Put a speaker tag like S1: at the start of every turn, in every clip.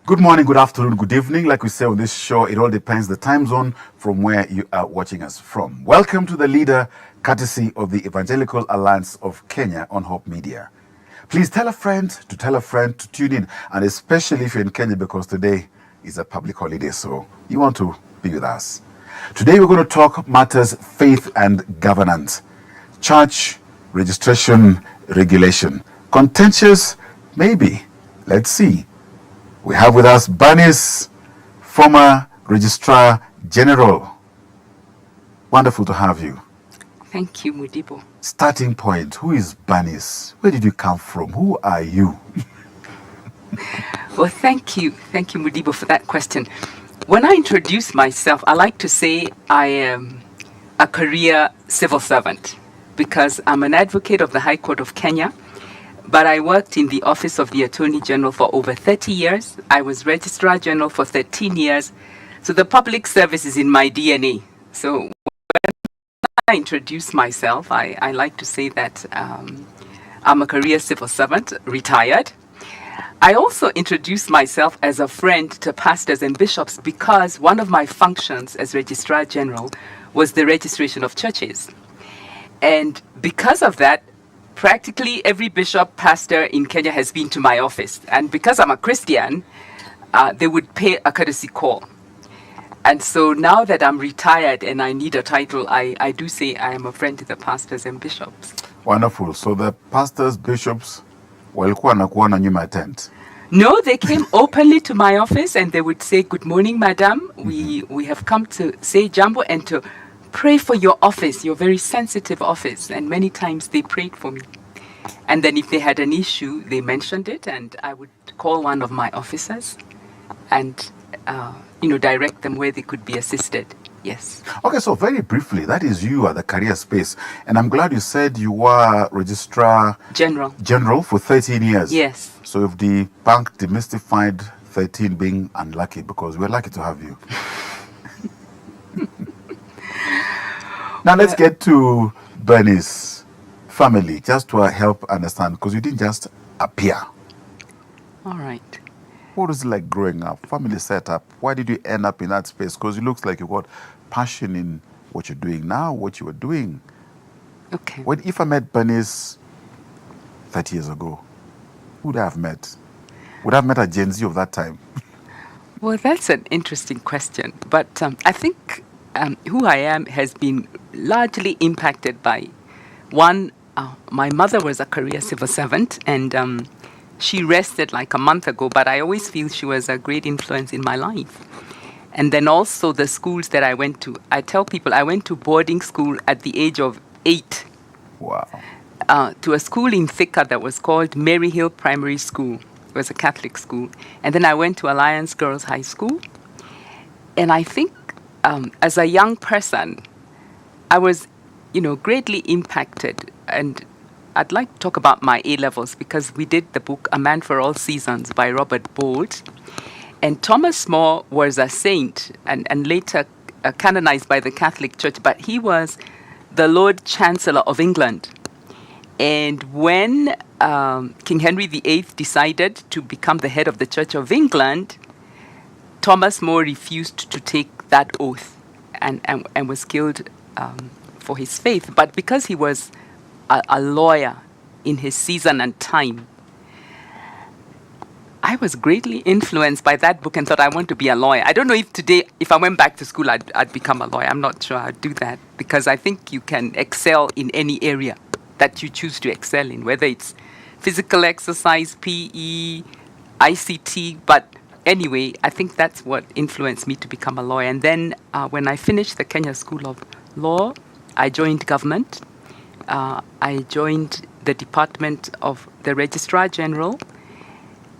S1: Good morning, good afternoon, good evening. Like we say on this show, it all depends the time zone from where you are watching us from. Welcome to the leader, courtesy of the Evangelical Alliance of Kenya on Hope Media. Please tell a friend to tune in, and especially if you're in Kenya, because today is a public holiday, so you want to be with us. Today we're going to talk matters faith and governance, church registration regulation. Contentious? Maybe. Let's see. We have with us Bernice, former Registrar General. Wonderful to have you.
S2: Thank you, Mudibo.
S1: Starting point, who is Bernice? Where did you come from? Who are you?
S2: Well, thank you, Mudibo, for that question. When I introduce myself, I like to say I am a career civil servant because I'm an advocate of the High Court of Kenya. But I worked in the Office of the Attorney General for over 30 years. I was Registrar General for 13 years. So the public service is in my DNA. So when I introduce myself, I like to say that I'm a career civil servant, retired. I also introduce myself as a friend to pastors and bishops because one of my functions as Registrar General was the registration of churches. And because of that, practically every bishop, pastor in Kenya has been to my office. And because I'm a Christian, they would pay a courtesy call. And so now that I'm retired and I need a title, I do say I am a friend to the pastors and bishops.
S1: Wonderful. So the pastors, bishops, walikuwa nakuona nyuma ya tent.
S2: No, they came openly to my office and they would say, "Good morning, madam. We have come to say jambo and to pray for your office, your very sensitive office." And many times they prayed for me. And then if they had an issue, they mentioned it, and I would call one of my officers and, direct them where they could be assisted. Yes.
S1: Okay, so very briefly, that is you at the career space. And I'm glad you said you were Registrar General for 13 years.
S2: Yes.
S1: So if the bank demystified 13 being unlucky, because we're lucky to have you. Now let's get to Bernice's family, just to help understand, because you didn't just appear.
S2: All right.
S1: What was it like growing up? Family setup. Why did you end up in that space? Because it looks like you got passion in what you're doing now, what you were doing.
S2: Okay.
S1: If I met Bernice 30 years ago, who would I have met? Would I have met a Gen Z of that time?
S2: Well, that's an interesting question. But I think who I am has been largely impacted by, one, my mother was a career civil servant, and she rested like a month ago, but I always feel she was a great influence in my life. And then also the schools that I went to. I tell people I went to boarding school at the age of 8.
S1: Wow.
S2: To a school in Thika that was called Mary Hill Primary School. It was a Catholic school. And then I went to Alliance Girls High School. And I think as a young person, I was, greatly impacted. And I'd like to talk about my A-levels because we did the book A Man for All Seasons by Robert Bolt. And Thomas More was a saint and later canonized by the Catholic Church, but he was the Lord Chancellor of England. And when King Henry VIII decided to become the head of the Church of England, Thomas More refused to take that oath and was killed for his faith. But because he was a lawyer in his season and time, I was greatly influenced by that book and thought I want to be a lawyer. I don't know if today, if I went back to school, I'd become a lawyer. I'm not sure I'd do that because I think you can excel in any area that you choose to excel in, whether it's physical exercise, PE, ICT. But anyway, I think that's what influenced me to become a lawyer. And then when I finished the Kenya School of Law, I joined government. I joined the Department of the Registrar General.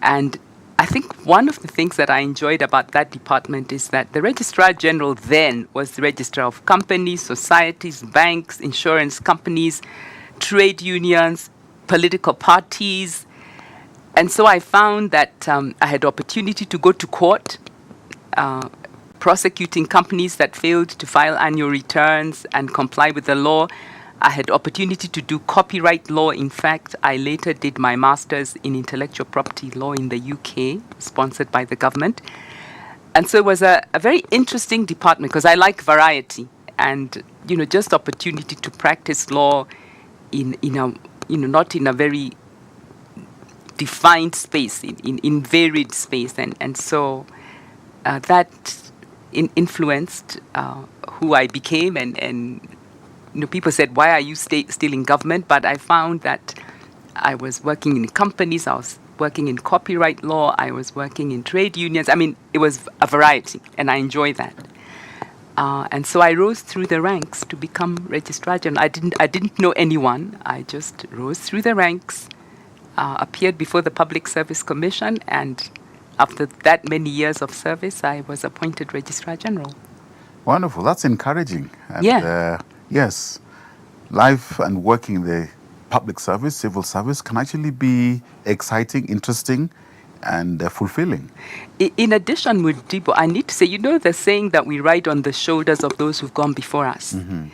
S2: And I think one of the things that I enjoyed about that department is that the Registrar General then was the registrar of companies, societies, banks, insurance companies, trade unions, political parties. And so I found that I had opportunity to go to court, prosecuting companies that failed to file annual returns and comply with the law. I had opportunity to do copyright law. In fact, I later did my master's in intellectual property law in the UK, sponsored by the government. And so it was a very interesting department because I like variety and, just opportunity to practice law in a, not in a very defined space, in varied space. And so that influenced who I became. And people said, why are you still in government? But I found that I was working in companies, I was working in copyright law, I was working in trade unions. I mean, it was a variety, and I enjoy that. And so I rose through the ranks to become Registrar General. I didn't know anyone. I just rose through the ranks, appeared before the Public Service Commission, and after that many years of service, I was appointed Registrar General.
S1: Wonderful. That's encouraging. And,
S2: Yeah.
S1: Yes, life and working in the public service, civil service, can actually be exciting, interesting, and fulfilling.
S2: In addition, Mudibo, I need to say, the saying that we ride on the shoulders of those who've gone before us.
S1: Mm-hmm.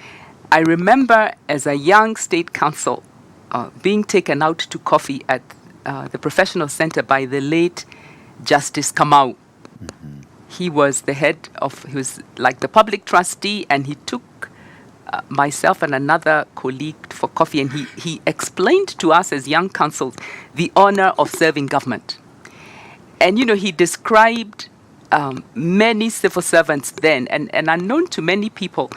S2: I remember as a young state counsel being taken out to coffee at the professional center by the late Justice Kamau.
S1: Mm-hmm.
S2: He was he was like the public trustee, and he took myself and another colleague for coffee, and he explained to us as young counsels the honor of serving government. And, he described many civil servants then, and unknown to many people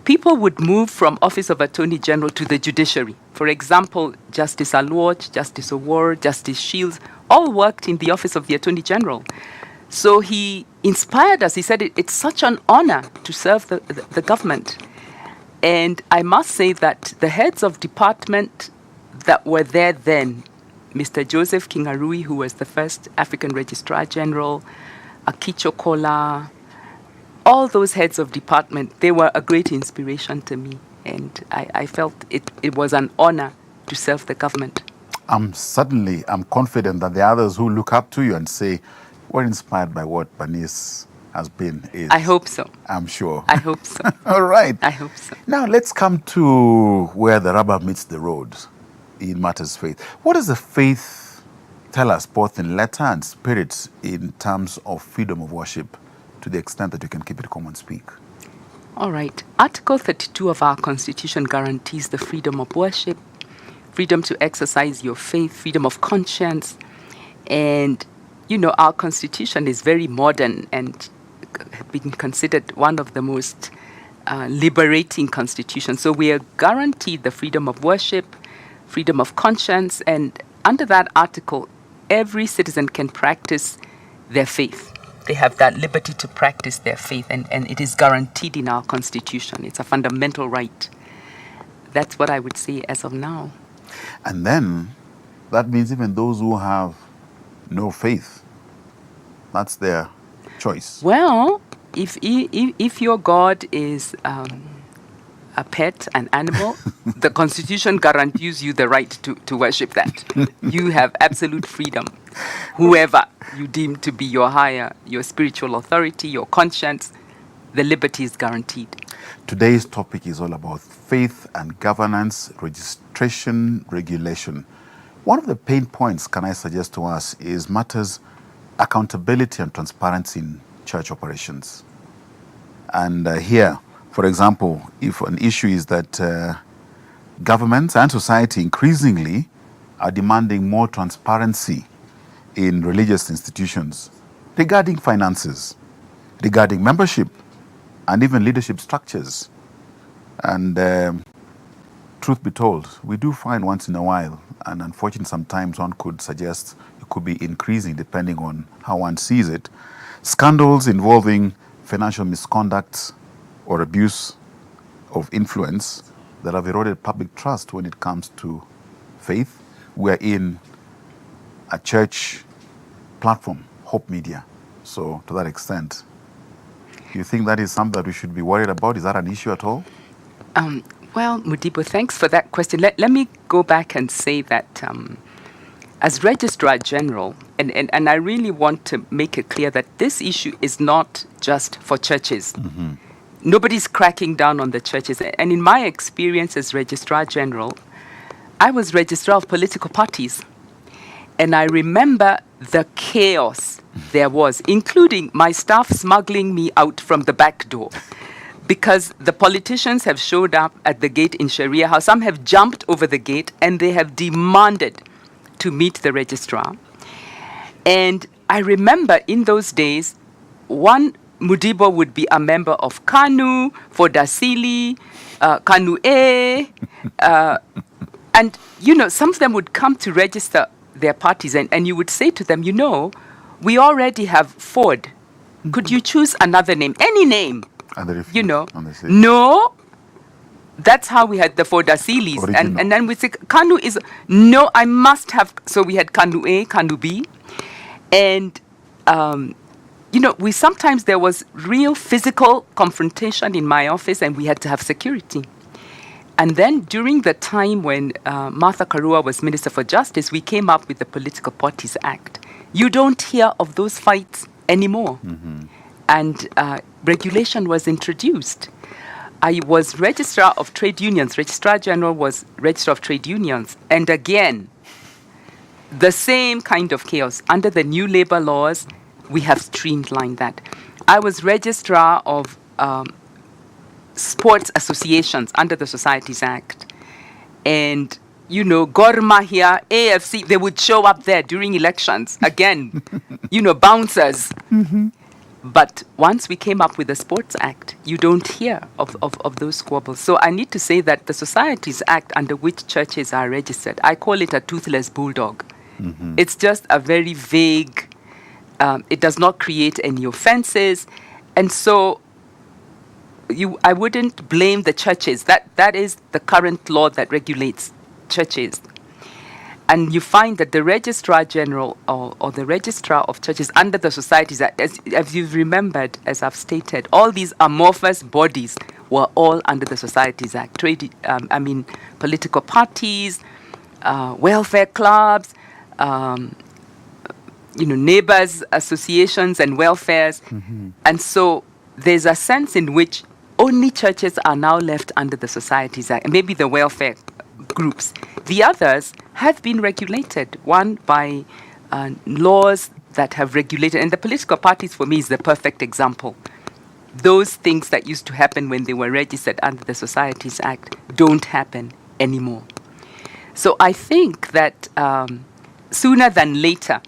S2: would move from Office of Attorney General to the judiciary. For example, Justice Aluoch, Justice Owor, Justice Shields, all worked in the Office of the Attorney General. So he inspired us. He said, it's such an honor to serve the government. And I must say that the heads of department that were there then, Mr. Joseph Kingarui, who was the first African Registrar General, Akicho Kola, all those heads of department, they were a great inspiration to me. And I felt it was an honor to serve the government.
S1: I'm confident that the others who look up to you and say, we're inspired by what Bernice has been.
S2: I hope so.
S1: I'm sure.
S2: I hope so.
S1: All right.
S2: I hope so.
S1: Now let's come to where the rubber meets the road in matters faith. What does the faith tell us, both in letter and spirit, in terms of freedom of worship, to the extent that you can keep it common speak?
S2: All right. Article 32 of our Constitution guarantees the freedom of worship, freedom to exercise your faith, freedom of conscience. And, our Constitution is very modern and been considered one of the most liberating constitutions. So we are guaranteed the freedom of worship, freedom of conscience, and under that article, every citizen can practice their faith. They have that liberty to practice their faith, and it is guaranteed in our Constitution. It's a fundamental right. That's what I would say as of now.
S1: And then that means even those who have no faith, that's their choice.
S2: Well, if your God is a pet, an animal, the Constitution guarantees you the right to worship that. You have absolute freedom. Whoever you deem to be your spiritual authority, your conscience, the liberty is guaranteed.
S1: Today's topic is all about faith and governance, registration, regulation. One of the pain points, can I suggest to us, is matters accountability and transparency in church operations. And here, for example, if an issue is that governments and society increasingly are demanding more transparency in religious institutions regarding finances, regarding membership, and even leadership structures. And truth be told, we do find once in a while, and unfortunately sometimes one could suggest it could be increasing depending on how one sees it, scandals involving financial misconduct or abuse of influence that have eroded public trust when it comes to faith. We're in a church platform, Hope Media. So to that extent, do you think that is something that we should be worried about? Is that an issue at all?
S2: Well, Mudibo, thanks for that question. Let me go back and say that as Registrar General, and I really want to make it clear that this issue is not just for churches.
S1: Mm-hmm.
S2: nobody's cracking down on the churches. And in my experience as Registrar General, I was Registrar of political parties. And I remember the chaos there was, including my staff smuggling me out from the back door. Because the politicians have showed up at the gate in Sharia House. Some have jumped over the gate and they have demanded to meet the registrar. And I remember in those days, one Mudibo would be a member of KANU, Fodasili, KANU A. And, some of them would come to register their parties. And you would say to them, we already have Ford. Could you choose another name? Any name.
S1: And they refused,
S2: No. That's how we had the Fodasilis. And then we say, KANU is, no, I must have. So we had KANU A, KANU B. And, there was real physical confrontation in my office and we had to have security. And then during the time when Martha Karua was Minister for Justice, we came up with the Political Parties Act. You don't hear of those fights anymore.
S1: Mm-hmm.
S2: And regulation was introduced. I was Registrar of Trade Unions. Registrar General was Registrar of Trade Unions. And again, the same kind of chaos. Under the new labor laws, we have streamlined that. I was Registrar of sports associations under the Societies Act. And, Gor Mahia, AFC, they would show up there during elections. Again, bouncers.
S1: Mm-hmm.
S2: But once we came up with the Sports Act, you don't hear of those squabbles. So I need to say that the Societies Act under which churches are registered, I call it a toothless bulldog.
S1: Mm-hmm.
S2: It's just a very vague, it does not create any offenses. And so I wouldn't blame the churches. That is the current law that regulates churches. And you find that the Registrar General or the Registrar of Churches under the Societies, as you've remembered, as I've stated, all these amorphous bodies were all under the Societies Act. Political parties, welfare clubs, neighbors associations and welfares.
S1: Mm-hmm.
S2: And so there's a sense in which only churches are now left under the Societies Act, maybe the welfare groups. The others have been regulated, one by laws that have regulated, and the political parties for me is the perfect example. Those things that used to happen when they were registered under the Societies Act don't happen anymore. So I think that sooner than later,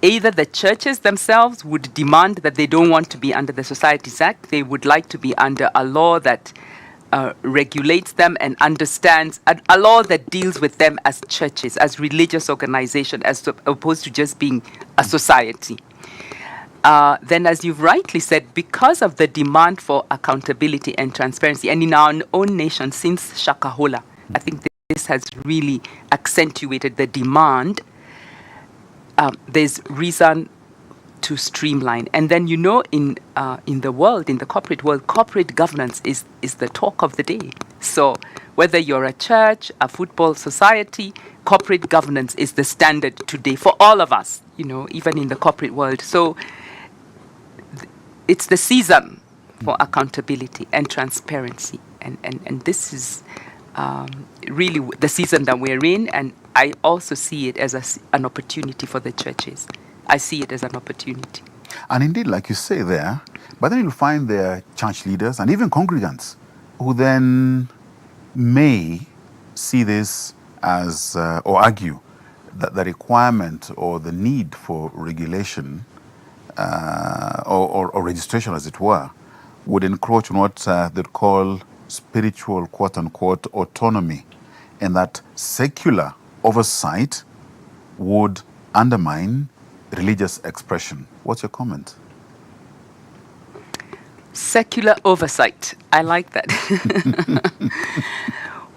S2: either the churches themselves would demand that they don't want to be under the Societies Act, they would like to be under a law that regulates them and understands, a law that deals with them as churches, as religious organizations, as opposed to just being a society. Then, as you've rightly said, because of the demand for accountability and transparency, and in our own nation since Shakahola, I think this has really accentuated the demand. There's reason to streamline. And then, in the world, in the corporate world, corporate governance is the talk of the day. So whether you're a church, a football society, corporate governance is the standard today for all of us, even in the corporate world. So it's the season for accountability and transparency. And this is really the season that we're in. And I also see it as an opportunity for the churches. I see it as an opportunity.
S1: And indeed, like you say there, but then you'll find there church leaders and even congregants who then may see this as, or argue that the requirement or the need for regulation or registration, as it were, would encroach on what they'd call spiritual, quote-unquote, autonomy, and that secular oversight would undermine religious expression. What's your comment?
S2: Secular oversight. I like that.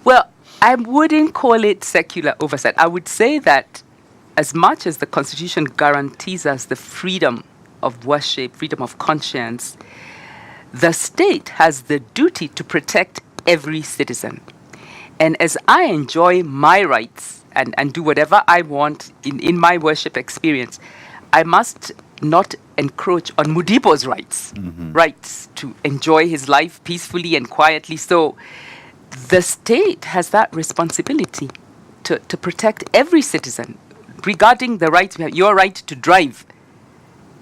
S2: Well, I wouldn't call it secular oversight. I would say that as much as the Constitution guarantees us the freedom of worship, freedom of conscience, the state has the duty to protect every citizen. And as I enjoy my rights and do whatever I want in my worship experience, I must not encroach on Mudibo's rights to enjoy his life peacefully and quietly. So the state has that responsibility to protect every citizen regarding the rights. Your right to drive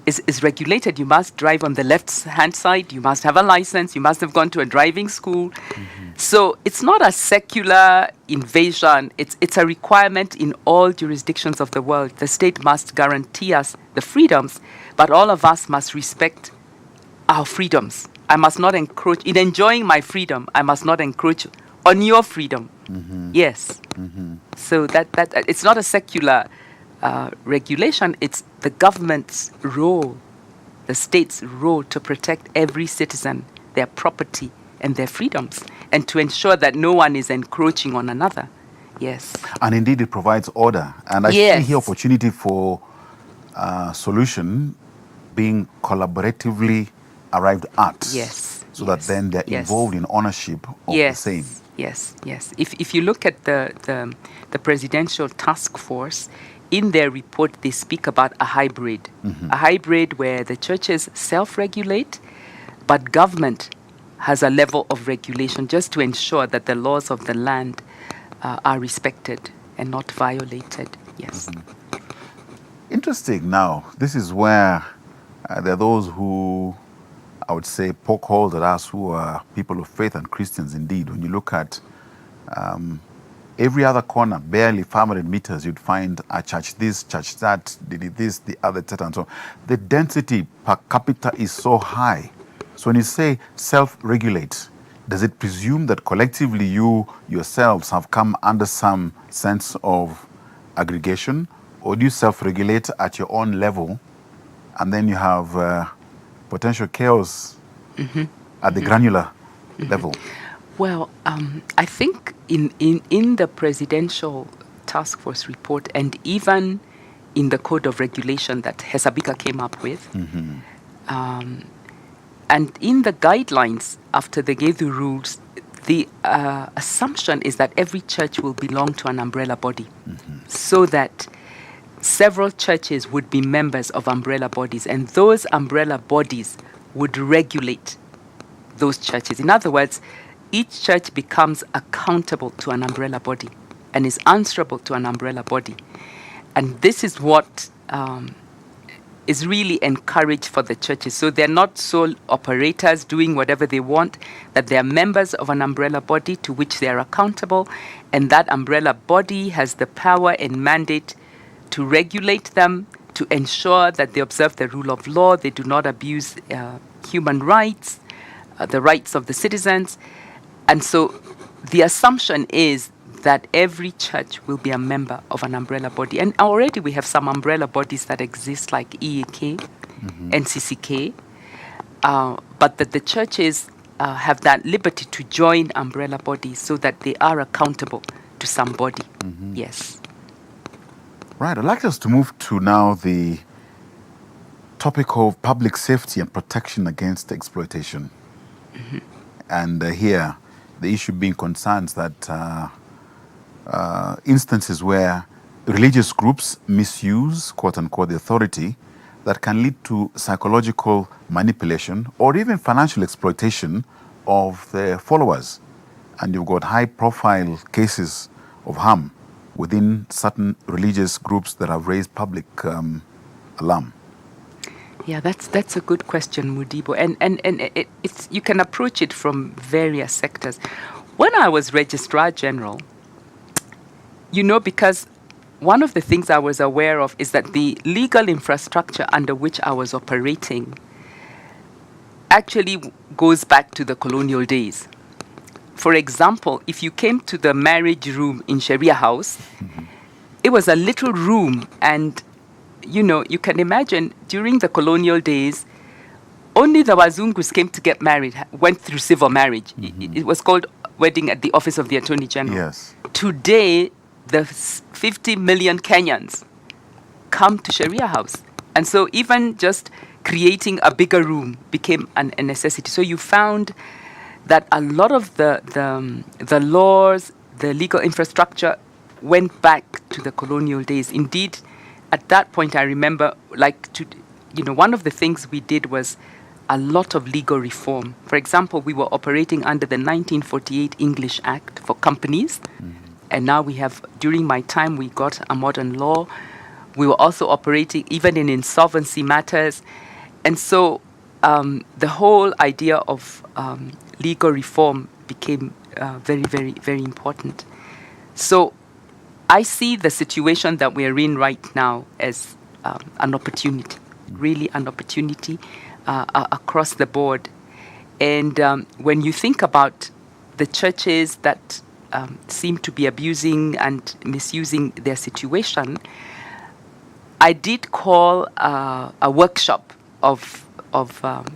S2: is regulated. You must drive on the left-hand side. You must have a license. You must have gone to a driving school. So it's not a secular invasion. It's a requirement in all jurisdictions of the world. The state must guarantee us the freedoms, but all of us must respect our freedoms. I must not encroach. In enjoying my freedom, I must not encroach on your freedom. Yes. So that it's not a secular regulation. It's the government's role, the state's role to protect every citizen, their property and their freedoms, and to ensure that no one is encroaching on another. Yes.
S1: And indeed, it provides order. And I see here opportunity for solution being collaboratively arrived at.
S2: Yes.
S1: So that then they're involved in ownership of the same.
S2: Yes. If you look at the presidential task force, in their report, they speak about a hybrid where the churches self-regulate, but government has a level of regulation just to ensure that the laws of the land are respected and not violated. Yes.
S1: Interesting. Now, this is where there are those who, I would say, poke holes at us who are people of faith and Christians indeed. When you look at every other corner, barely 500 meters, you'd find a church this, church that, this, the other, etc. And so the density per capita is so high. So when you say self-regulate, does it presume that collectively you yourselves have come under some sense of aggregation? Or do you self-regulate at your own level and then you have potential chaos at the granular level?
S2: Well, I think in the presidential task force report and even in the code of regulation that Hesabika came up with, and in the guidelines after they gave the rules, the assumption is that every church will belong to an umbrella body, so that several churches would be members of umbrella bodies, and those umbrella bodies would regulate those churches. In other words, each church becomes accountable to an umbrella body and is answerable to an umbrella body. And this is what is really encouraged for the churches. So they're not sole operators doing whatever they want, that they're members of an umbrella body to which they are accountable, and that umbrella body has the power and mandate to regulate them, to ensure that they observe the rule of law, they do not abuse human rights, the rights of the citizens. And so the assumption is that every church will be a member of an umbrella body. And already we have some umbrella bodies that exist like EAK, NCCK, but that the churches have that liberty to join umbrella bodies so that they are accountable to somebody. Yes.
S1: Right. I'd like us to move to now the topic of public safety and protection against exploitation. And here, the issue being concerns that instances where religious groups misuse, quote unquote, the authority that can lead to psychological manipulation or even financial exploitation of their followers. And you've got high profile cases of harm within certain religious groups that have raised public alarm.
S2: Yeah, that's a good question, Mudibo. And it's you can approach it from various sectors. When I was Registrar General, because one of the things I was aware of is that the legal infrastructure under which I was operating actually goes back to the colonial days. For example, if you came to the marriage room in Sharia house, it was a little room, and you can imagine during the colonial days, only the Wazungus came to get married, went through civil marriage. It was called wedding at the office of the Attorney General.
S1: Yes.
S2: Today, the 50 million Kenyans come to Sharia house. And so even just creating a bigger room became a necessity. So you found that a lot of the laws, the legal infrastructure went back to the colonial days. Indeed, at that point, I remember, one of the things we did was a lot of legal reform. For example, we were operating under the 1948 English Act for companies. And now during my time, we got a modern law. We were also operating even in insolvency matters. And so the whole idea of legal reform became very, very, very important. So I see the situation that we're in right now as an opportunity, really an opportunity across the board. And when you think about the churches that seem to be abusing and misusing their situation, I did call a workshop of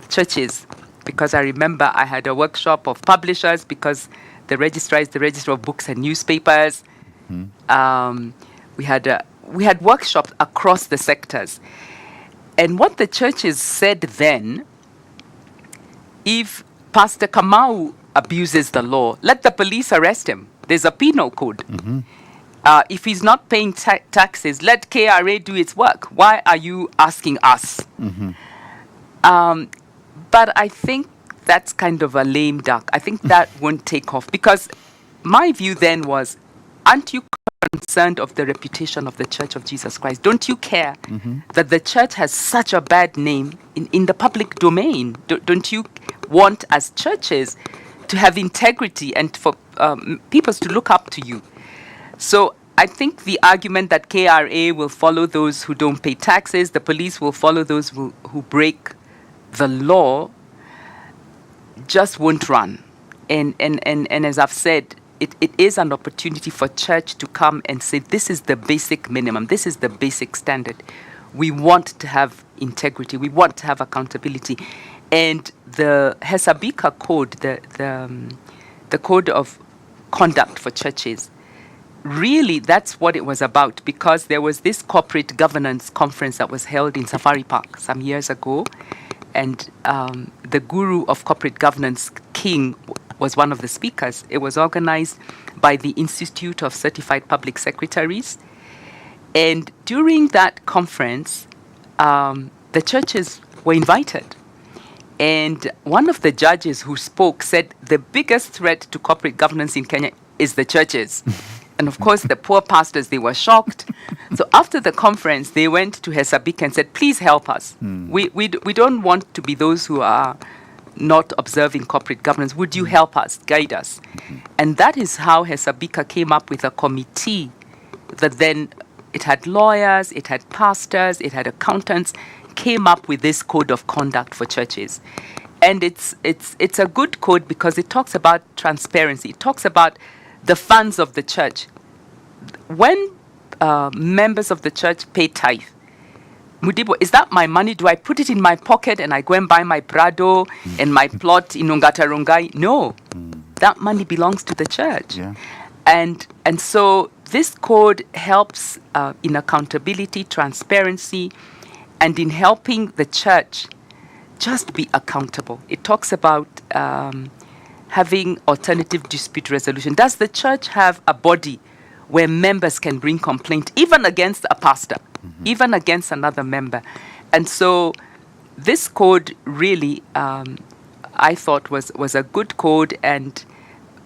S2: churches, because I remember I had a workshop of publishers, because the registrar is the Register of Books and Newspapers. We had workshops across the sectors. And what the churches said then, if Pastor Kamau abuses the law, let the police arrest him. There's a penal code. If he's not paying taxes, let KRA do its work. Why are you asking us? But I think that's kind of a lame duck. I think that won't take off, because my view then was, aren't you concerned of the reputation of the Church of Jesus Christ? Don't you care that the church has such a bad name in the public domain? Don't you want, as churches, to have integrity and for people to look up to you? So I think the argument that KRA will follow those who don't pay taxes, the police will follow those who break the law, just won't run. And as I've said, it is an opportunity for church to come and say, this is the basic minimum, this is the basic standard. We want to have integrity, we want to have accountability. And the Hesabika Code, the Code of Conduct for Churches, really that's what it was about, because there was this corporate governance conference that was held in Safari Park some years ago. And the guru of corporate governance, King, was one of the speakers. It was organized by the Institute of Certified Public Secretaries. And during that conference, the churches were invited. And one of the judges who spoke said the biggest threat to corporate governance in Kenya is the churches. And of course, the poor pastors, they were shocked. So after the conference, they went to Hesabika and said, please help us. We don't want to be those who are not observing corporate governance. Would you help us, guide us? And that is how Hesabika came up with a committee that then, it had lawyers, it had pastors, it had accountants, came up with this code of conduct for churches. And it's a good code because it talks about transparency. It talks about the funds of the church. When members of the church pay tithe, Mudibo, is that my money? Do I put it in my pocket and I go and buy my Prado and my plot in Ongata Rongai? No, that money belongs to the church.
S1: Yeah.
S2: And so this code helps in accountability, transparency, and in helping the church just be accountable. It talks about having alternative dispute resolution. Does the church have a body where members can bring complaint, even against a pastor, even against another member? And so this code really, I thought was a good code, and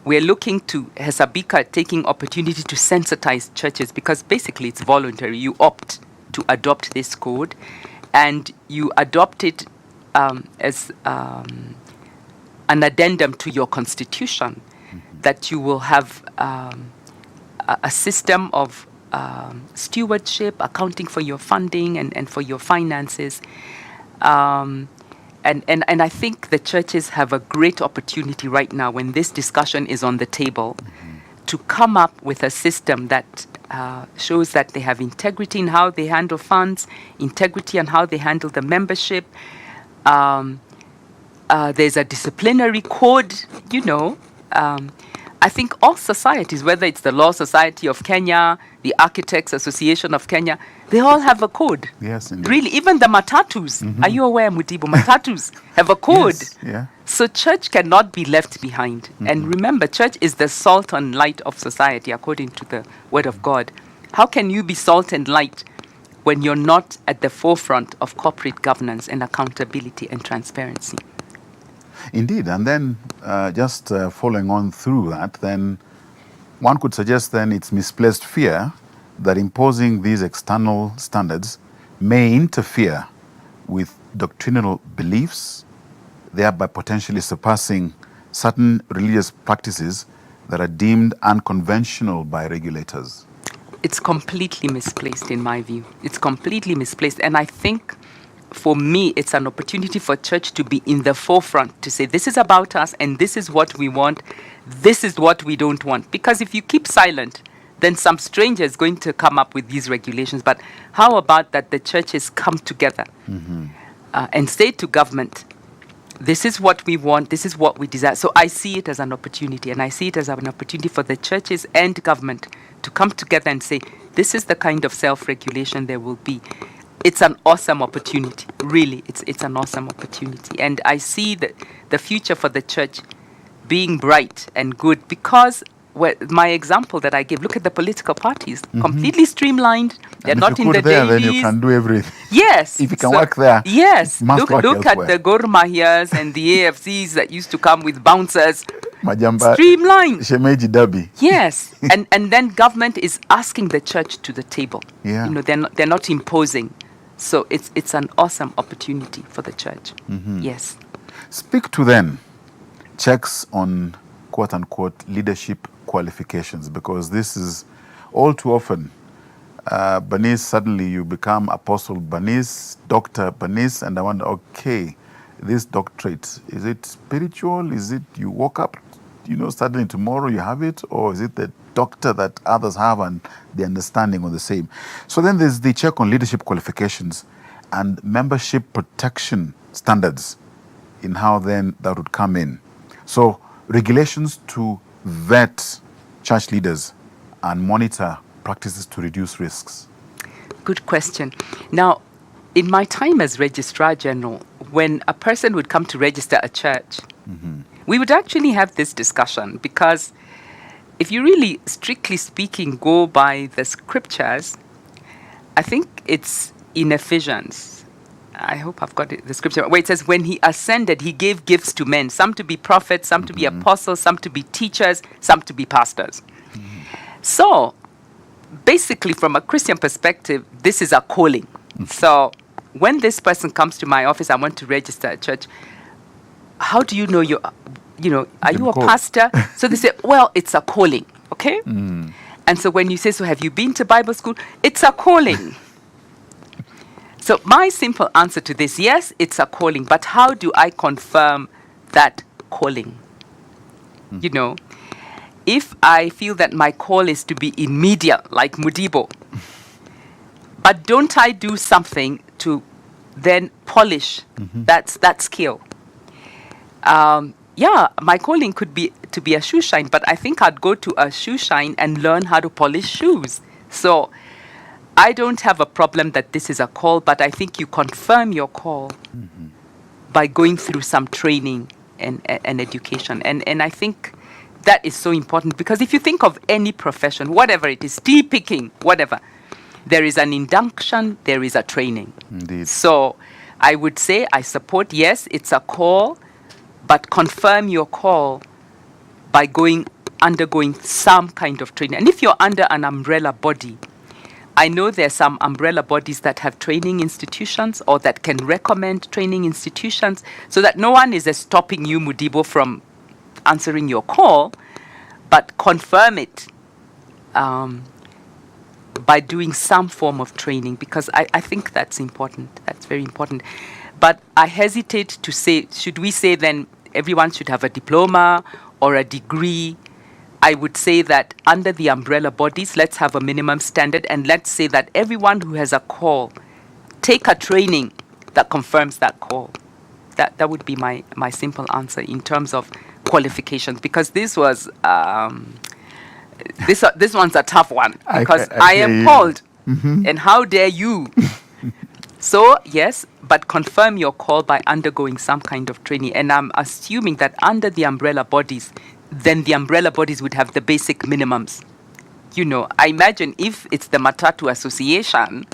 S2: we're looking to Hesabika taking opportunity to sensitize churches, because basically it's voluntary. You opt to adopt this code, and you adopt it as an addendum to your constitution, that you will have a system of stewardship, accounting for your funding and for your finances. And I think the churches have a great opportunity right now, when this discussion is on the table, to come up with a system that shows that they have integrity in how they handle funds, integrity in how they handle the membership. There's a disciplinary code, I think all societies, whether it's the Law Society of Kenya, the Architects Association of Kenya, they all have a code.
S1: Yes, indeed.
S2: Really, even the matatus. Are you aware, Mutibo? Matatus have a code.
S1: Yes, yeah.
S2: So church cannot be left behind. And remember, church is the salt and light of society, according to the Word of God. How can you be salt and light when you're not at the forefront of corporate governance and accountability and transparency.
S1: Indeed. And then just following on through that, then one could suggest then it's misplaced fear that imposing these external standards may interfere with doctrinal beliefs, thereby potentially surpassing certain religious practices that are deemed unconventional by regulators.
S2: It's completely misplaced in my view. It's completely misplaced. And I think for me, it's an opportunity for church to be in the forefront, to say, this is about us and this is what we want. This is what we don't want. Because if you keep silent, then some stranger is going to come up with these regulations. But how about that the churches come together and say to government, this is what we want, this is what we desire. So I see it as an opportunity, and I see it as an opportunity for the churches and government to come together and say, this is the kind of self-regulation there will be. It's an awesome opportunity, really. It's an awesome opportunity. And I see the future for the church being bright and good because my example that I gave, look at the political parties, completely streamlined. They're not in the
S1: there,
S2: dailies.
S1: then you can do everything.
S2: Yes.
S1: If you can work there.
S2: Yes.
S1: Look
S2: at the Gor Mahias and the AFCs that used to come with bouncers.
S1: Majamba,
S2: streamlined.
S1: Shemeji Dabi.
S2: Yes. and then government is asking the church to the table.
S1: Yeah.
S2: You know, they're not imposing. So it's an awesome opportunity for the church. Yes.
S1: Speak to then checks on quote unquote leadership qualifications, because this is all too often. Bernice, suddenly you become Apostle Bernice, Dr. Bernice, and I wonder, okay, this doctorate, is it spiritual? Is it you woke up, suddenly tomorrow you have it? Or is it the doctor that others have and the understanding of the same? So then there's the check on leadership qualifications and membership protection standards in how then that would come in. So regulations to vet church leaders and monitor practices to reduce risks.
S2: Good question. Now, in my time as Registrar General, when a person would come to register a church, we would actually have this discussion, because if you really, strictly speaking, go by the scriptures, I think it's in Ephesians. I hope I've got it, the scripture, where it says, when he ascended, he gave gifts to men, some to be prophets, some to be apostles, some to be teachers, some to be pastors. So, basically, from a Christian perspective, this is a calling. So, when this person comes to my office, I want to register a church, how do you know are you a pastor? So they say, well, it's a calling, okay? And so when you say, so have you been to Bible school? It's a calling. So my simple answer to this, yes, it's a calling, but how do I confirm that calling? If I feel that my call is to be in media, like Mudibo, but don't I do something to then polish that skill? My calling could be to be a shoe shine, but I think I'd go to a shoe shine and learn how to polish shoes. So I don't have a problem that this is a call, but I think you confirm your call by going through some training and education. And I think that is so important, because if you think of any profession, whatever it is, tea picking, whatever, there is an induction, there is a training.
S1: Indeed.
S2: So I would say I support, yes, it's a call, but confirm your call by undergoing some kind of training. And if you're under an umbrella body, I know there are some umbrella bodies that have training institutions or that can recommend training institutions, so that no one is stopping you, Mudibo, from answering your call, but confirm it by doing some form of training, because I think that's important. That's very important. But I hesitate to say, should we say then everyone should have a diploma or a degree? I would say that under the umbrella bodies, let's have a minimum standard, and let's say that everyone who has a call, take a training that confirms that call. That would be my simple answer in terms of qualifications, because this was this one's a tough one, because I am called, and how dare you? So yes, but confirm your call by undergoing some kind of training. And I'm assuming that under the umbrella bodies, then the umbrella bodies would have the basic minimums. I imagine if it's the Matatu Association,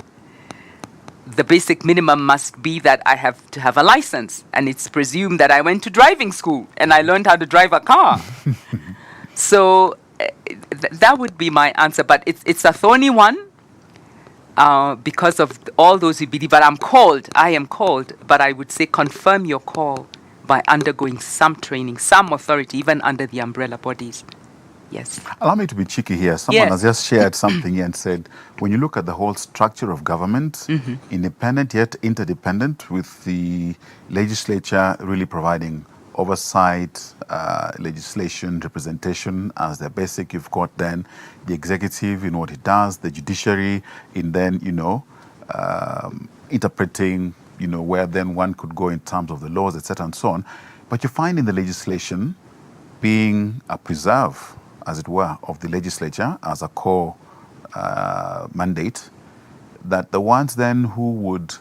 S2: the basic minimum must be that I have to have a license, and it's presumed that I went to driving school and I learned how to drive a car. So that would be my answer, but it's a thorny one because of all those who believe. But I am called, but I would say confirm your call by undergoing some training, some authority, even under the umbrella bodies. Yes.
S1: Allow me to be cheeky here. Someone
S2: Yes.
S1: has just shared something here and said, when you look at the whole structure of government, independent yet interdependent, with the legislature really providing oversight, legislation, representation as the basic, you've got then the executive in what it does, the judiciary in then, interpreting, where then one could go in terms of the laws, etc., and so on. But you find in the legislation being a preserve, as it were, of the legislature as a core mandate, that the ones then who would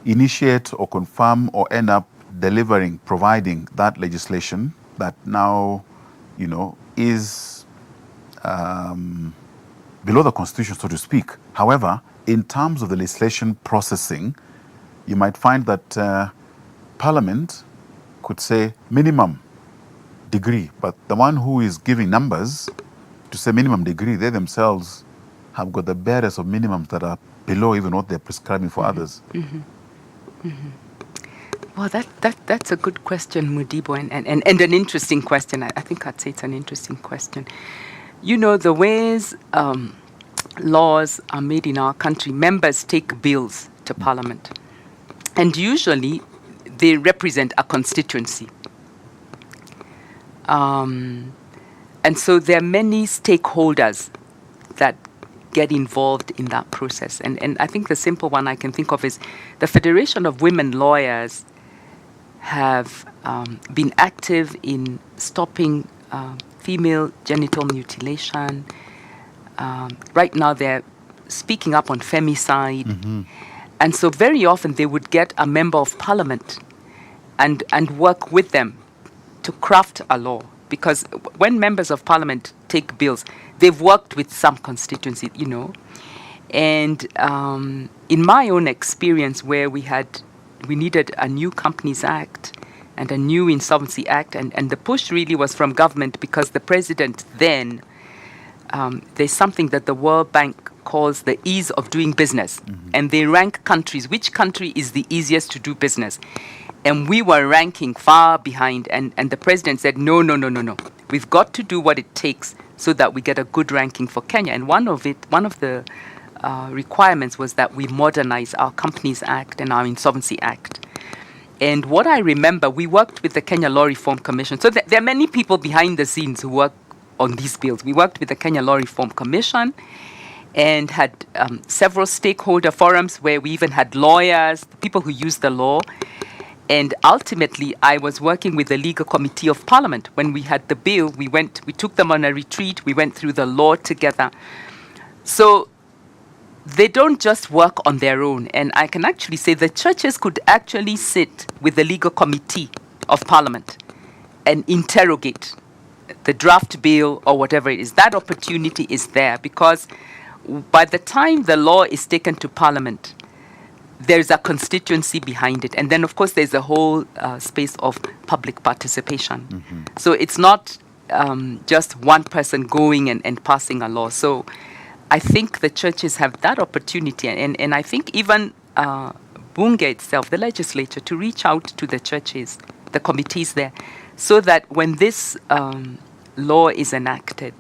S1: initiate or confirm or end up delivering, providing that legislation that now, is below the Constitution, so to speak. However, in terms of the legislation processing, you might find that Parliament could say minimum degree, but the one who is giving numbers to say minimum degree, they themselves have got the barriers of minimums that are below even what they're prescribing for others.
S2: Well, that's a good question, Mudibo, and an interesting question. I think I'd say it's an interesting question. The ways laws are made in our country, members take bills to Parliament, and usually they represent a constituency. And so there are many stakeholders that get involved in that process. And I think the simple one I can think of is the Federation of Women Lawyers have been active in stopping female genital mutilation. Right now they're speaking up on femicide. And so very often they would get a member of parliament and work with them to craft a law. Because when members of parliament take bills, they've worked with some constituency, And in my own experience, where we needed a new Companies Act and a new Insolvency Act, and the push really was from government, because the president then, there's something that the World Bank calls the ease of doing business. And they rank countries, which country is the easiest to do business. And we were ranking far behind, and the president said, no. We've got to do what it takes so that we get a good ranking for Kenya. And one of the requirements was that we modernize our Companies Act and our Insolvency Act. And what I remember, we worked with the Kenya Law Reform Commission. So there are many people behind the scenes who work on these bills. We worked with the Kenya Law Reform Commission and had several stakeholder forums where we even had lawyers, people who use the law. And ultimately, I was working with the Legal Committee of Parliament. When we had the bill, we took them on a retreat, we went through the law together. So they don't just work on their own. And I can actually say the churches could actually sit with the Legal Committee of Parliament and interrogate the draft bill or whatever it is. That opportunity is there, because by the time the law is taken to Parliament, there's a constituency behind it. And then, of course, there's a whole space of public participation. So it's not just one person going and passing a law. So I think the churches have that opportunity. And I think even Bunge itself, the legislature, to reach out to the churches, the committees there, so that when this law is enacted,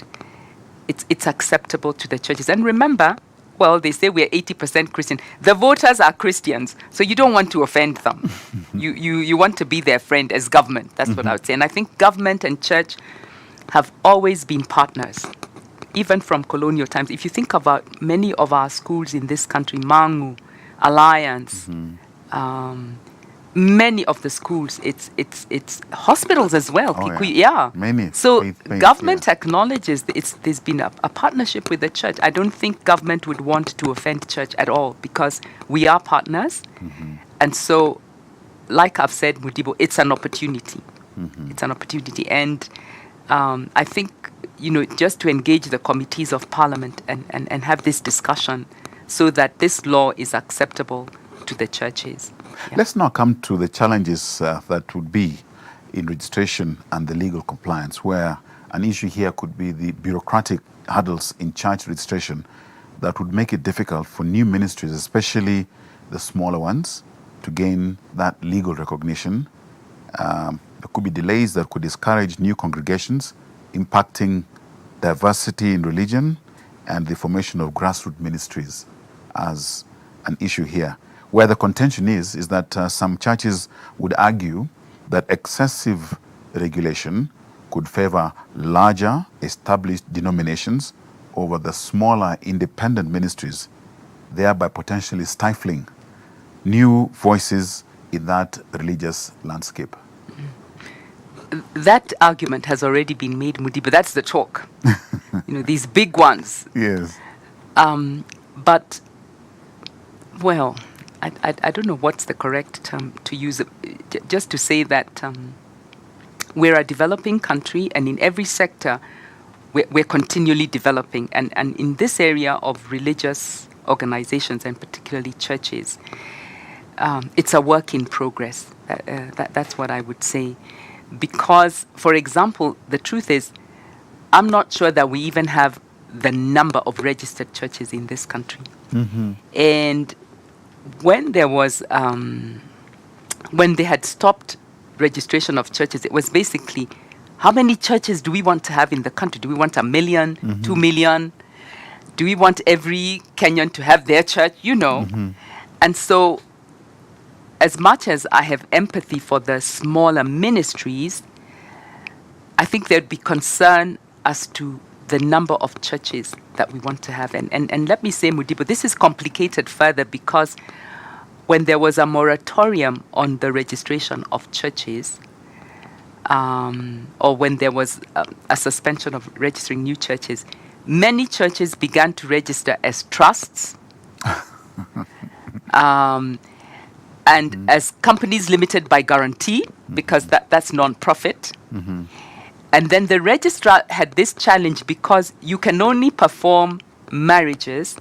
S2: it's acceptable to the churches. And remember, well, they say we're 80% Christian. The voters are Christians, so you don't want to offend them. You want to be their friend as government. That's what I would say. And I think government and church have always been partners, even from colonial times. If you think about many of our schools in this country, Mangu, Alliance, many of the schools, it's hospitals as well.
S1: Many.
S2: So government acknowledges there's been a partnership with the church. I don't think government would want to offend church at all, because we are partners. And so, like I've said, Mudibo, it's an opportunity. It's an opportunity. And I think, just to engage the committees of parliament and have this discussion, so that this law is acceptable to the churches. Yeah.
S1: Let's now come to the challenges that would be in registration and the legal compliance, where an issue here could be the bureaucratic hurdles in church registration that would make it difficult for new ministries, especially the smaller ones, to gain that legal recognition. There could be delays that could discourage new congregations, impacting diversity in religion and the formation of grassroots ministries as an issue here. Where the contention is that some churches would argue that excessive regulation could favor larger established denominations over the smaller independent ministries, thereby potentially stifling new voices in that religious landscape.
S2: That argument has already been made, Mudi, but that's the talk. These big ones.
S1: Yes.
S2: But, well, I don't know what's the correct term to use, just to say that we're a developing country, and in every sector, we're continually developing. And in this area of religious organizations, and particularly churches, it's a work in progress. That's what I would say. Because, for example, the truth is, I'm not sure that we even have the number of registered churches in this country.
S1: Mm-hmm.
S2: And when there was, when they had stopped registration of churches, it was basically, how many churches do we want to have in the country? Do we want 1 million,
S1: Mm-hmm.
S2: 2 million? Do we want every Kenyan to have their church?
S1: Mm-hmm.
S2: And so, as much as I have empathy for the smaller ministries, I think there'd be concern as to the number of churches that we want to have. And let me say, Mudibo, this is complicated further because when there was a moratorium on the registration of churches, or when there was a suspension of registering new churches, many churches began to register as trusts. And as companies limited by guarantee, because that's non-profit.
S1: Mm-hmm.
S2: And then the registrar had this challenge because you can only perform marriages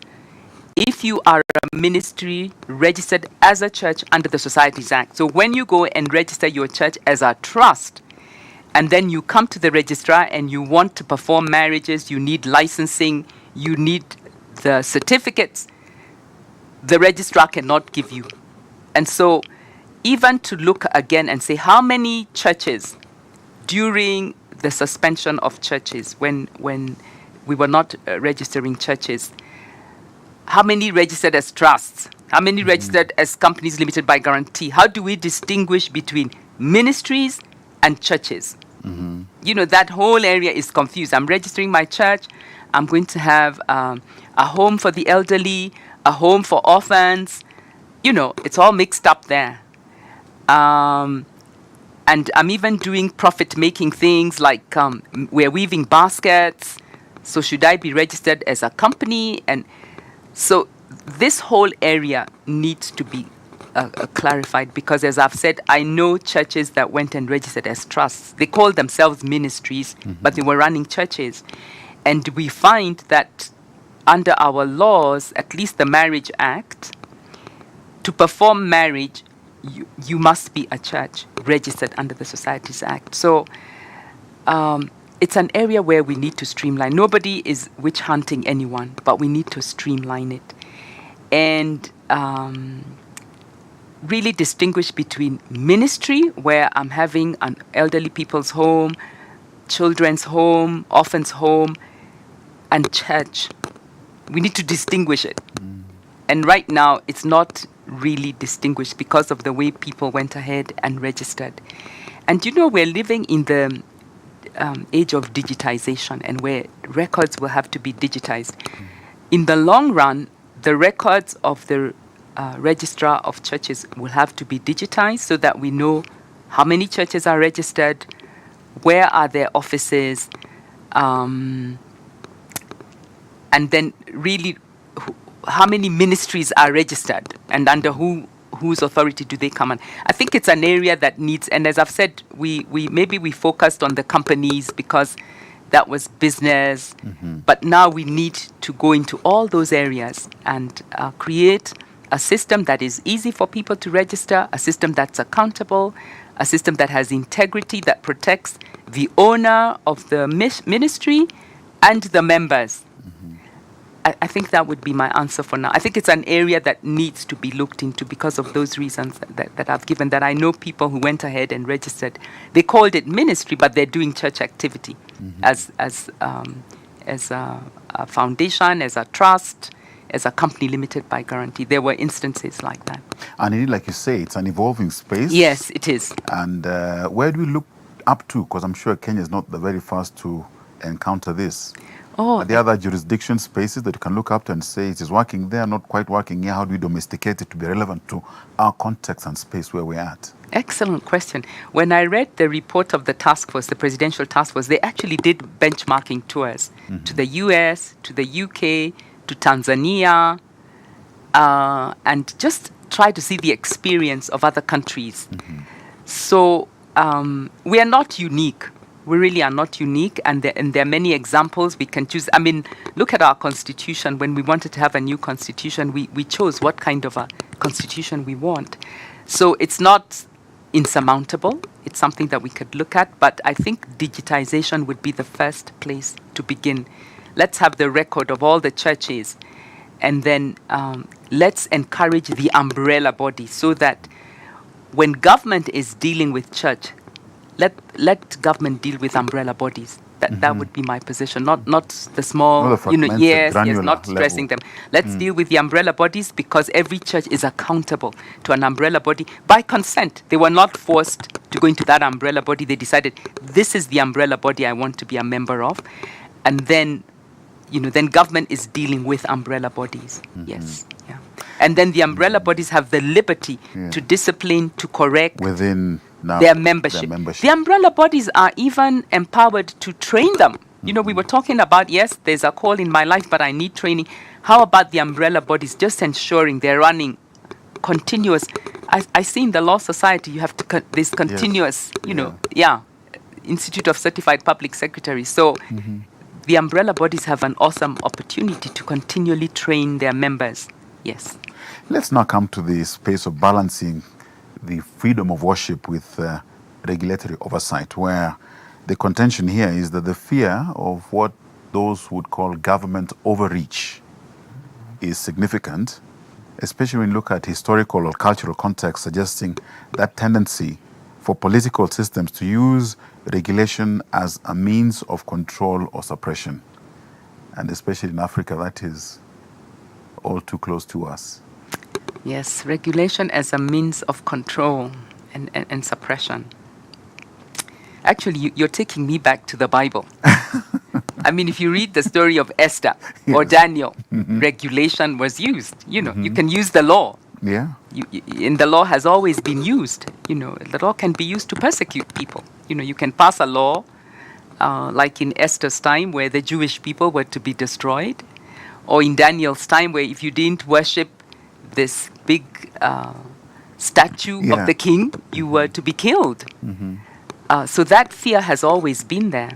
S2: if you are a ministry registered as a church under the Societies Act. So when you go and register your church as a trust, and then you come to the registrar and you want to perform marriages, you need licensing, you need the certificates, the registrar cannot give you. And so even to look again and say how many churches during the suspension of churches, when we were not registering churches, how many registered as trusts? How many registered as companies limited by guarantee? How do we distinguish between ministries and churches?
S1: Mm-hmm.
S2: That whole area is confused. I'm registering my church. I'm going to have a home for the elderly, a home for orphans. It's all mixed up there. And I'm even doing profit-making things like we're weaving baskets. So should I be registered as a company? And so this whole area needs to be clarified because, as I've said, I know churches that went and registered as trusts. They called themselves ministries, but they were running churches. And we find that under our laws, at least the Marriage Act, to perform marriage, you must be a church registered under the Societies Act. So it's an area where we need to streamline. Nobody is witch hunting anyone, but we need to streamline it. And really distinguish between ministry, where I'm having an elderly people's home, children's home, orphans' home, and church. We need to distinguish it. And right now, it's not really distinguished because of the way people went ahead and registered. And we're living in the age of digitization, and where records will have to be digitized. In the long run, the records of the registrar of churches will have to be digitized so that we know how many churches are registered, where are their offices, and then really how many ministries are registered and under whose authority do they come on. I think it's an area that needs, and as I've said, we focused on the companies because that was business. But now we need to go into all those areas and create a system that is easy for people to register, a system that's accountable, a system that has integrity, that protects the owner of the ministry and the members. I think that would be my answer for now. I think it's an area that needs to be looked into because of those reasons that I've given, that I know people who went ahead and registered. They called it ministry, but they're doing church activity as a foundation, as a trust, as a company limited by guarantee. There were instances like that.
S1: And indeed, like you say, it's an evolving space.
S2: Yes, it is.
S1: And where do we look up to? Because I'm sure Kenya is not the very first to encounter this. Are there other jurisdiction spaces that you can look up to and say it is working there, not quite working here? How do we domesticate it to be relevant to our context and space where we're at?
S2: Excellent question. When I read the report of the task force, the presidential task force, they actually did benchmarking tours to the US, to the UK, to Tanzania, and just try to see the experience of other countries. So we are not unique. We really are not unique, and there are many examples we can choose. I mean, look at our constitution. When we wanted to have a new constitution, we chose what kind of a constitution we want. So it's not insurmountable. It's something that we could look at, but I think digitization would be the first place to begin. Let's have the record of all the churches, and then let's encourage the umbrella body so that when government is dealing with church, let government deal with umbrella bodies. That would be my position. Not the small, not stressing them. Let's deal with the umbrella bodies, because every church is accountable to an umbrella body by consent. They were not forced to go into that umbrella body. They decided, this is the umbrella body I want to be a member of. And then, then government is dealing with umbrella bodies. Yes. Yeah. And then the umbrella bodies have the liberty to discipline, to correct
S1: within
S2: their membership. The umbrella bodies are even empowered to train them. We were talking about, yes, there's a call in my life, but I need training. How about the umbrella bodies just ensuring they're running continuous? I see in the Law Society, you have to this continuous, Institute of Certified Public Secretaries. So the umbrella bodies have an awesome opportunity to continually train their members. Yes.
S1: Let's now come to the space of balancing the freedom of worship with regulatory oversight, where the contention here is that the fear of what those would call government overreach is significant, especially when you look at historical or cultural context suggesting that tendency for political systems to use regulation as a means of control or suppression. And especially in Africa, that is all too close to us.
S2: Yes, regulation as a means of control and suppression. Actually, you're taking me back to the Bible. I mean, if you read the story of Esther or Daniel, regulation was used. You can use the law.
S1: Yeah.
S2: And the law has always been used. The law can be used to persecute people. You can pass a law, like in Esther's time, where the Jewish people were to be destroyed, or in Daniel's time, where if you didn't worship this big statue of the king, you were to be killed. So that fear has always been there.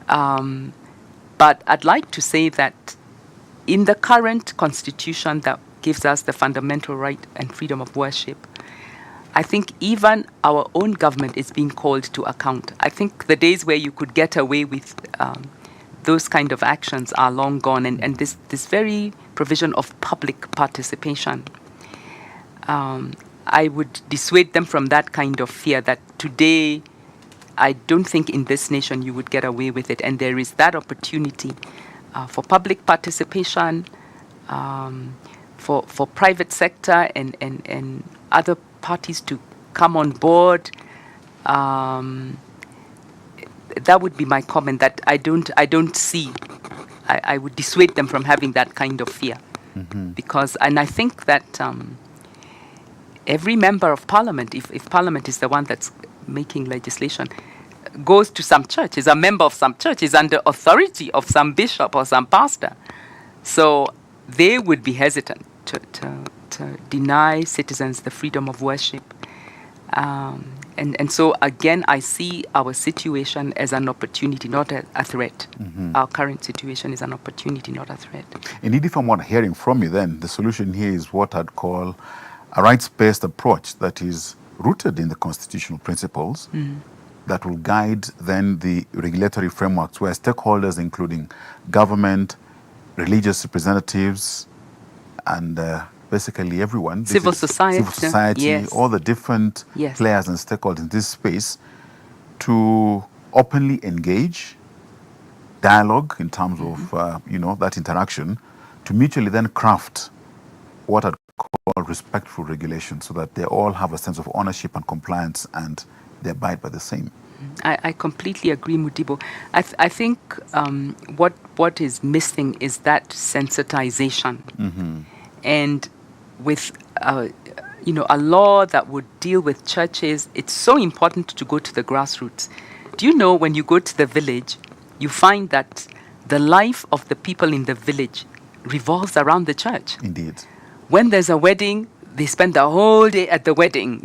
S2: But I'd like to say that in the current constitution that gives us the fundamental right and freedom of worship, I think even our own government is being called to account. I think the days where you could get away with those kind of actions are long gone, and this very provision of public participation, I would dissuade them from that kind of fear that today I don't think in this nation you would get away with it. And there is that opportunity for public participation, for private sector and other parties to come on board. That would be my comment, that I don't see. I would dissuade them from having that kind of fear. Because, and I think that every member of parliament, if parliament is the one that's making legislation, goes to some church, is a member of some church, is under authority of some bishop or some pastor. So they would be hesitant to deny citizens the freedom of worship. And so, again, I see our situation as an opportunity, not a threat. Our current situation is an opportunity, not a threat.
S1: Indeed, from what I'm hearing from you, then the solution here is what I'd call a rights-based approach that is rooted in the constitutional principles that will guide then the regulatory frameworks where stakeholders, including government, religious representatives, and basically everyone,
S2: Civil society, yes.
S1: all the different
S2: Yes.
S1: players and stakeholders in this space, to openly engage, dialogue in terms of that interaction, to mutually then craft what I'd call respectful regulation, so that they all have a sense of ownership and compliance and they abide by the same.
S2: I completely agree, Mudibo. I think what is missing is that sensitization. And with a law that would deal with churches, it's so important to go to the grassroots. Do you know, when you go to the village, you find that the life of the people in the village revolves around the church.
S1: Indeed.
S2: When there's a wedding, they spend the whole day at the wedding,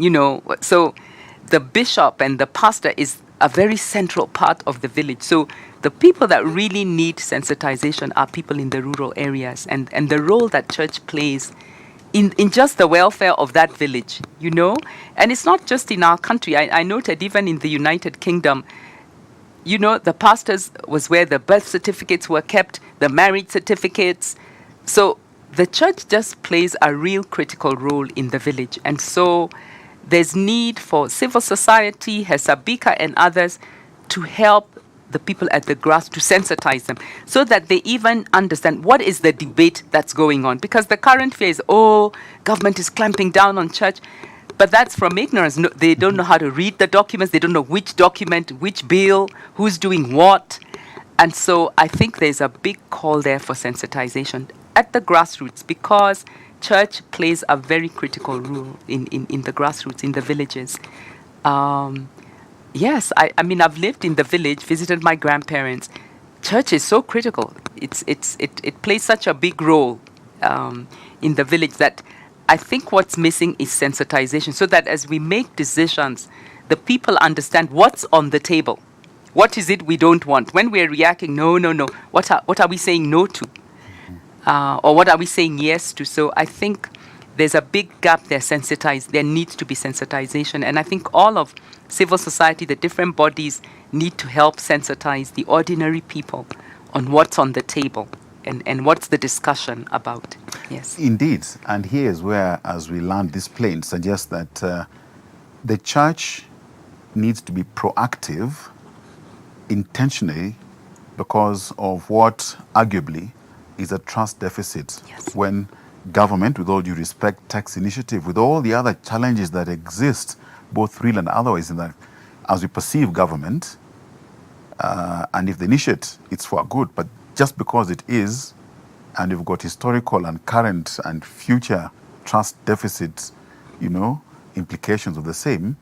S2: So the bishop and the pastor is a very central part of the village. So the people that really need sensitization are people in the rural areas, and the role that church plays in just the welfare of that village, And it's not just in our country. I noted even in the United Kingdom, the pastors was where the birth certificates were kept, the marriage certificates. So the church just plays a real critical role in the village. And so there's need for civil society, Hesabika and others, to help the people at the grass, to sensitize them, so that they even understand what is the debate that's going on. Because the current fear is, government is clamping down on church. But that's from ignorance. No, they don't know how to read the documents. They don't know which document, which bill, who's doing what. And so I think there's a big call there for sensitization at the grassroots, because church plays a very critical role in the grassroots, in the villages. Yes, I mean, I've lived in the village, visited my grandparents. Church is so critical. It plays such a big role in the village that I think what's missing is sensitization, so that as we make decisions, the people understand what's on the table. What is it we don't want? When we're reacting, no, what are we saying no to? Or what are we saying yes to? So I think there's a big gap there, there needs to be sensitization. And I think all of civil society, the different bodies, need to help sensitize the ordinary people on what's on the table and what's the discussion about. Yes.
S1: Indeed. And here's where, as we land this plane, suggests that the church needs to be proactive intentionally, because of what arguably is a trust deficit.
S2: Yes.
S1: When government, with all due respect, takes initiative, with all the other challenges that exist, both real and otherwise, in that as we perceive government, and if they initiate, it's for good. But just because it is, and you've got historical and current and future trust deficits, implications of the same,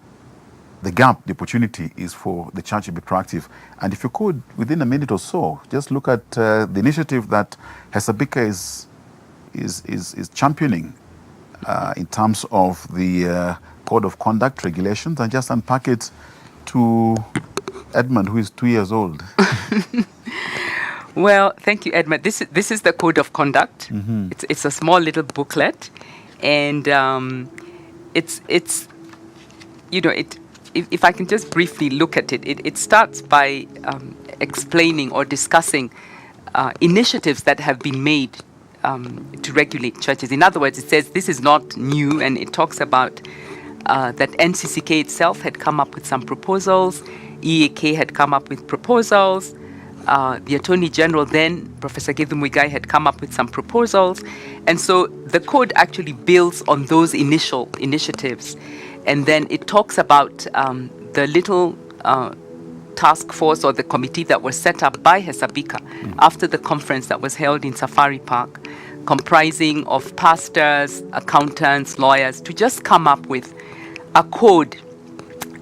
S1: the gap, the opportunity is for the church to be proactive. And if you could, within a minute or so, just look at the initiative that Hesabika is championing in terms of the Code of Conduct regulations, and just unpack it to Edmund, who is 2 years old.
S2: Well, thank you, Edmund. This is the Code of Conduct. Mm-hmm. It's a small little booklet, and if I can just briefly look at it, it starts by explaining or discussing initiatives that have been made to regulate churches. In other words, it says this is not new, and it talks about that NCCK itself had come up with some proposals, EAK had come up with proposals, the Attorney General then, Professor Githu Muigai, had come up with some proposals, and so the code actually builds on those initial initiatives. And then it talks about the little task force or the committee that was set up by Hesabika after the conference that was held in Safari Park, comprising of pastors, accountants, lawyers, to just come up with a code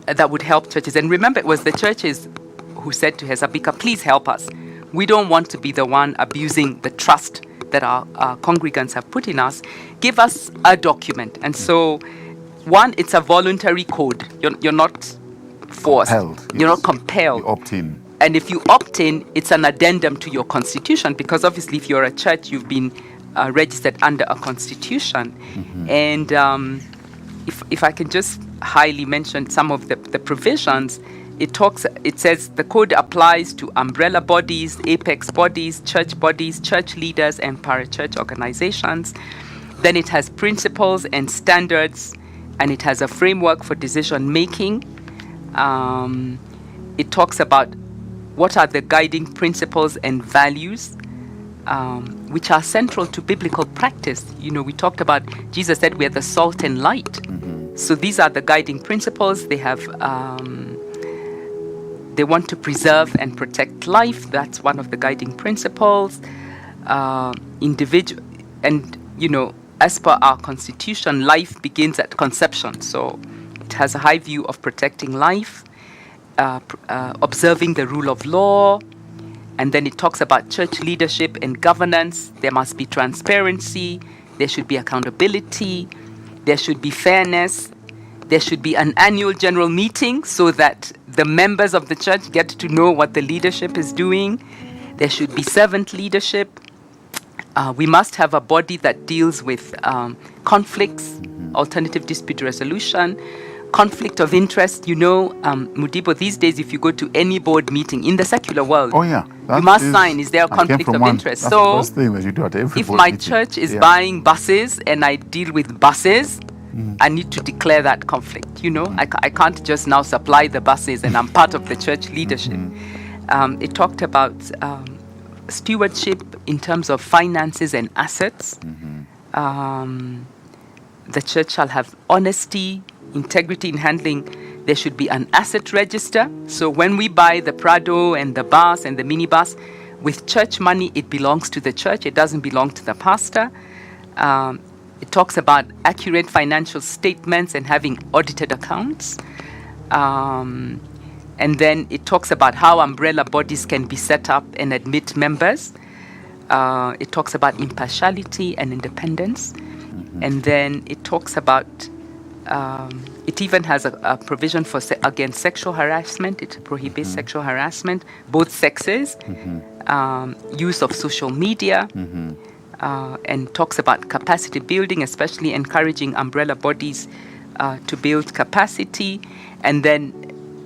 S2: that would help churches. And remember, it was the churches who said to Hesabika, please help us. We don't want to be the one abusing the trust that our congregants have put in us. Give us a document. And so, one, it's a voluntary code. You're not forced.
S1: Compelled,
S2: You're not
S1: yes.
S2: compelled.
S1: You opt in.
S2: And if you opt in, it's an addendum to your constitution, because obviously if you're a church, you've been registered under a constitution. And if I can just highly mention some of the provisions, it says the code applies to umbrella bodies, apex bodies, church leaders, and parachurch organizations. Then it has principles and standards, and it has a framework for decision making. It talks about what are the guiding principles and values which are central to biblical practice. We talked about, Jesus said we are the salt and light. So these are the guiding principles. They have, they want to preserve and protect life. That's one of the guiding principles. Individual, and as per our constitution, life begins at conception. So it has a high view of protecting life, observing the rule of law. And then it talks about church leadership and governance. There must be transparency. There should be accountability. There should be fairness. There should be an annual general meeting so that the members of the church get to know what the leadership is doing. There should be servant leadership. We must have a body that deals with conflicts, alternative dispute resolution, conflict of interest. Mudibo, these days, if you go to any board meeting in the secular world, you must sign, is there a conflict of interest?
S1: That's the first thing that you do at every
S2: if
S1: board
S2: my
S1: meeting.
S2: church is buying buses and I deal with buses, I need to declare that conflict. I can't just now supply the buses and I'm part of the church leadership. It talked about stewardship in terms of finances and assets. The church shall have honesty, integrity in handling. There should be an asset register. So when we buy the Prado and the bus and the minibus with church money, it belongs to the church. It doesn't belong to the pastor. It talks about accurate financial statements and having audited accounts. And then it talks about how umbrella bodies can be set up and admit members. It talks about impartiality and independence. And then it talks about, it even has a provision for against sexual harassment. It prohibits sexual harassment, both sexes, use of social media, and talks about capacity building, especially encouraging umbrella bodies to build capacity. And then,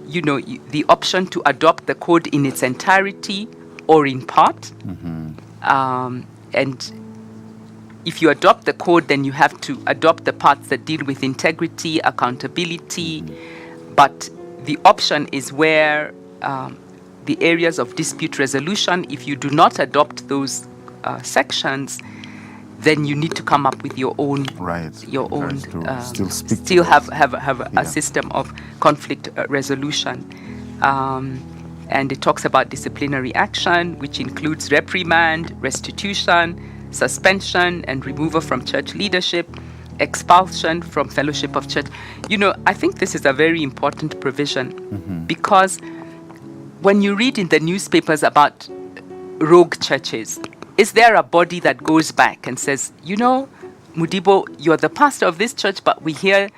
S2: the option to adopt the code in its entirety or in part. And if you adopt the code, then you have to adopt the parts that deal with integrity, accountability. But the option is where the areas of dispute resolution, if you do not adopt those sections, then you need to come up with your own, still have a system of conflict resolution. And it talks about disciplinary action, which includes reprimand, restitution, suspension and removal from church leadership, expulsion from fellowship of church. I think this is a very important provision because when you read in the newspapers about rogue churches, is there a body that goes back and says, Mudibo, you're the pastor of this church, but we hear,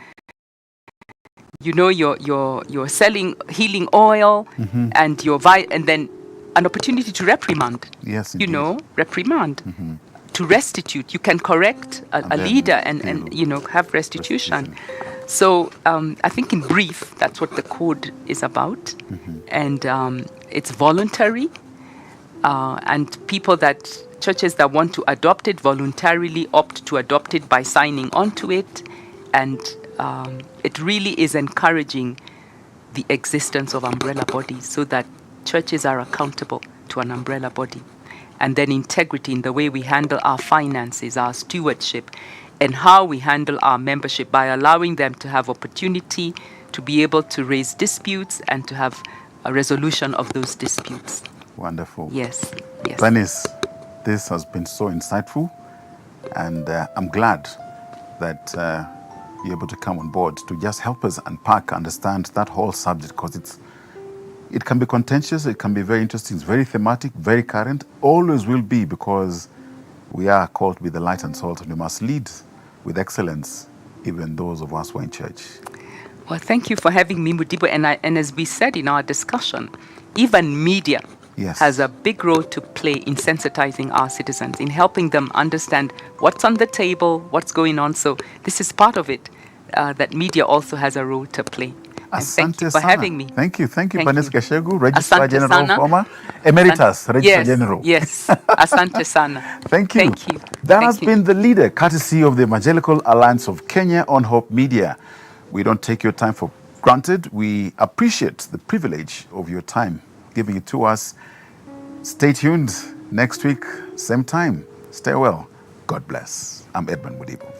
S2: you're selling healing oil and and then an opportunity to reprimand.
S1: Yes,
S2: reprimand. To restitute, you can correct a leader and have restitution. So I think in brief, that's what the code is about. And it's voluntary. And churches that want to adopt it voluntarily opt to adopt it by signing onto it. And it really is encouraging the existence of umbrella bodies so that churches are accountable to an umbrella body. And then integrity in the way we handle our finances, our stewardship, and how we handle our membership by allowing them to have opportunity to be able to raise disputes and to have a resolution of those disputes.
S1: Wonderful.
S2: Yes.
S1: Bernice, this has been so insightful, and I'm glad that you're able to come on board to just help us unpack, understand that whole subject, because it can be contentious, it can be very interesting, it's very thematic, very current, always will be, because we are called to be the light and salt, and we must lead with excellence, even those of us who are in church.
S2: Well, thank you for having me, Mudibo. And as we said in our discussion, even media
S1: Yes.
S2: has a big role to play in sensitizing our citizens, in helping them understand what's on the table, what's going on. So this is part of it, that media also has a role to play. And thank you
S1: Asante
S2: for
S1: sana.
S2: having me.
S1: Thank you.
S2: Thank
S1: Panis
S2: you.
S1: Kashegu, Registrar
S2: Asante
S1: General,
S2: sana.
S1: former Emeritus Registrar
S2: Yes,
S1: General.
S2: yes. Asante sana.
S1: Thank you.
S2: Thank you.
S1: That
S2: Thank
S1: has
S2: you.
S1: been the leader, courtesy of the Evangelical Alliance of Kenya on Hope Media. We don't take your time for granted. We appreciate the privilege of your time, giving it to us. Stay tuned next week, same time. Stay well. God bless. I'm Edmund Mudibo.